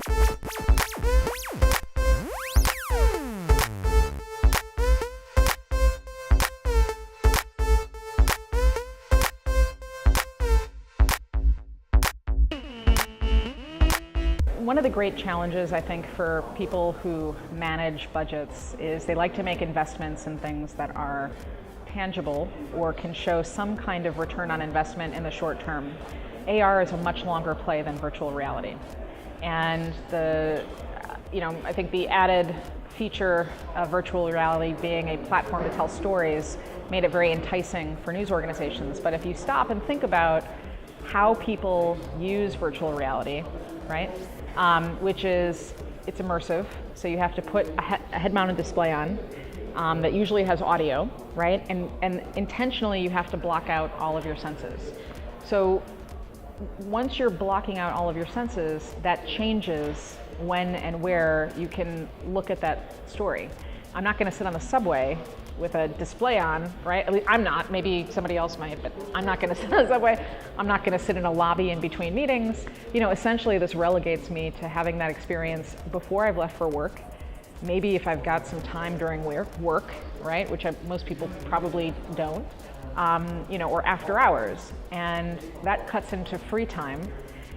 One of the great challenges, I think, for people who manage budgets is they like to make investments in things that are tangible or can show some kind of return on investment in the short term. AR is a much longer play than virtual reality. And I think the added feature of virtual reality being a platform to tell stories made it very enticing for news organizations. But if you stop and think about how people use virtual reality, right? Which is, it's immersive, so you have to put a head-mounted display on that usually has audio, right? And intentionally you have to block out all of your senses. So once you're blocking out all of your senses, that changes when and where you can look at that story. I'm not going to sit on the subway with a display on, right? At least I'm not, maybe somebody else might, but I'm not going to sit on the subway. I'm not going to sit in a lobby in between meetings. Essentially this relegates me to having that experience before I've left for work. Maybe if I've got some time during work, right? Which most people probably don't, or after hours. And that cuts into free time.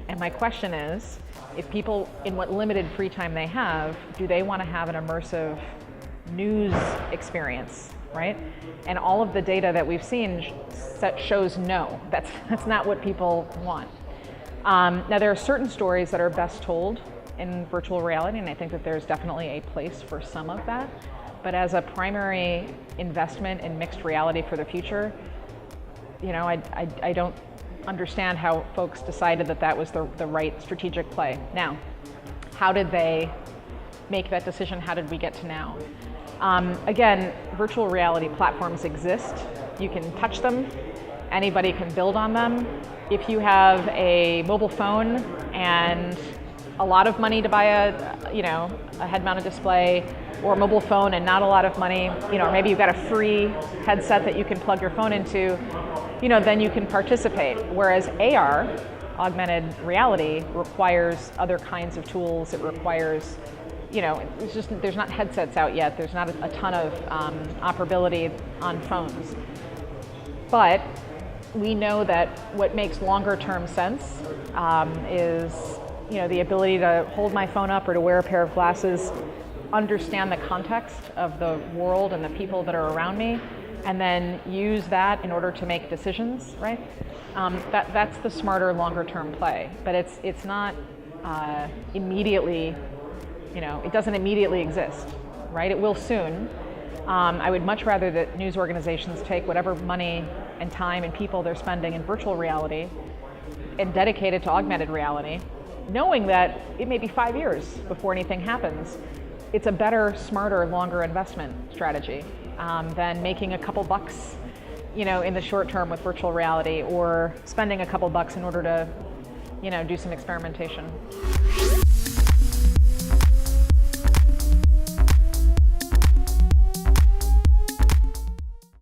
And my question is, if people, in what limited free time they have, do they want to have an immersive news experience, right? And all of the data that we've seen shows no, that's not what people want. Now there are certain stories that are best told in virtual reality, and I think that there's definitely a place for some of that. But as a primary investment in mixed reality for the future, I don't understand how folks decided that was the right strategic play. Now, how did they make that decision? How did we get to now? Again, virtual reality platforms exist. You can touch them. Anybody can build on them. If you have a mobile phone and a lot of money to buy a head-mounted display, or a mobile phone and not a lot of money, or maybe you've got a free headset that you can plug your phone into, then you can participate. Whereas AR, augmented reality, requires other kinds of tools. It requires there's not headsets out yet. There's not a ton of operability on phones. But we know that what makes longer term sense is the ability to hold my phone up or to wear a pair of glasses, understand the context of the world and the people that are around me, and then use that in order to make decisions, right? That's the smarter longer term play. But it's not immediately, it doesn't immediately exist, right? It will soon. I would much rather that news organizations take whatever money and time and people they're spending in virtual reality and dedicate it to augmented reality, knowing that it may be 5 years before anything happens. It's a better, smarter, longer investment strategy than making a couple bucks, in the short term with virtual reality, or spending a couple bucks in order to, do some experimentation.